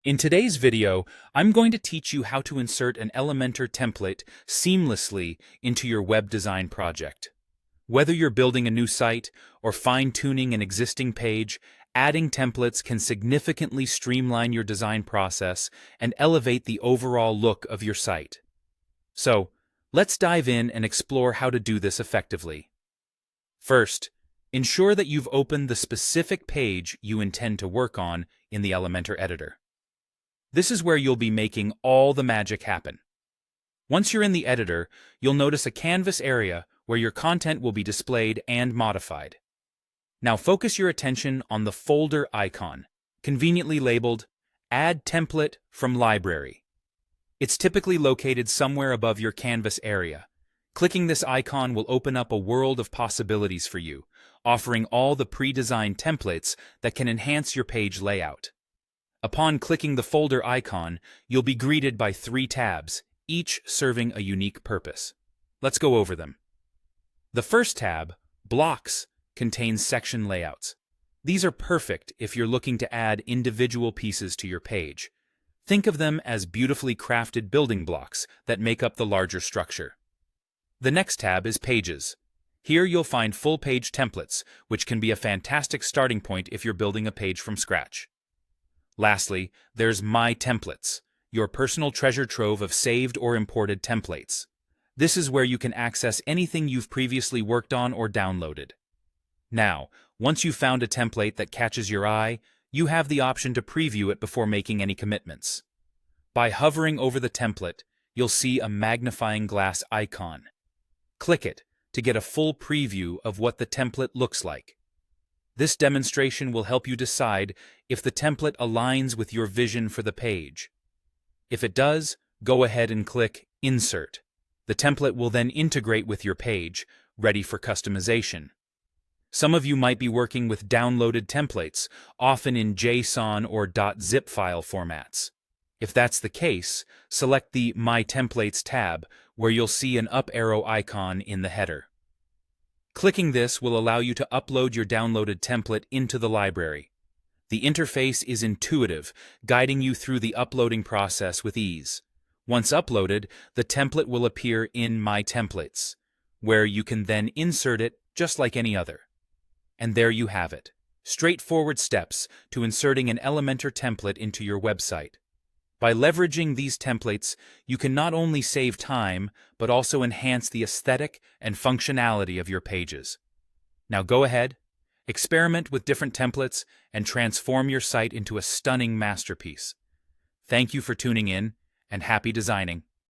In today's video, I'm going to teach you how to insert an Elementor template seamlessly into your web design project. Whether you're building a new site or fine-tuning an existing page, adding templates can significantly streamline your design process and elevate the overall look of your site. So, let's dive in and explore how to do this effectively. First, ensure that you've opened the specific page you intend to work on in the Elementor editor. This is where you'll be making all the magic happen. Once you're in the editor, you'll notice a canvas area where your content will be displayed and modified. Now focus your attention on the folder icon, conveniently labeled Add Template from Library. It's typically located somewhere above your canvas area. Clicking this icon will open up a world of possibilities for you, offering all the pre-designed templates that can enhance your page layout. Upon clicking the folder icon, you'll be greeted by 3 tabs, each serving a unique purpose. Let's go over them. The first tab, Blocks, contains section layouts. These are perfect if you're looking to add individual pieces to your page. Think of them as beautifully crafted building blocks that make up the larger structure. The next tab is Pages. Here you'll find full-page templates, which can be a fantastic starting point if you're building a page from scratch. Lastly, there's My Templates, your personal treasure trove of saved or imported templates. This is where you can access anything you've previously worked on or downloaded. Now, once you've found a template that catches your eye, you have the option to preview it before making any commitments. By hovering over the template, you'll see a magnifying glass icon. Click it to get a full preview of what the template looks like. This demonstration will help you decide if the template aligns with your vision for the page. If it does, go ahead and click Insert. The template will then integrate with your page, ready for customization. Some of you might be working with downloaded templates, often in JSON or .zip file formats. If that's the case, select the My Templates tab, where you'll see an up arrow icon in the header. Clicking this will allow you to upload your downloaded template into the library. The interface is intuitive, guiding you through the uploading process with ease. Once uploaded, the template will appear in My Templates, where you can then insert it just like any other. And there you have it. Straightforward steps to inserting an Elementor template into your website. By leveraging these templates, you can not only save time, but also enhance the aesthetic and functionality of your pages. Now go ahead, experiment with different templates, and transform your site into a stunning masterpiece. Thank you for tuning in, and happy designing.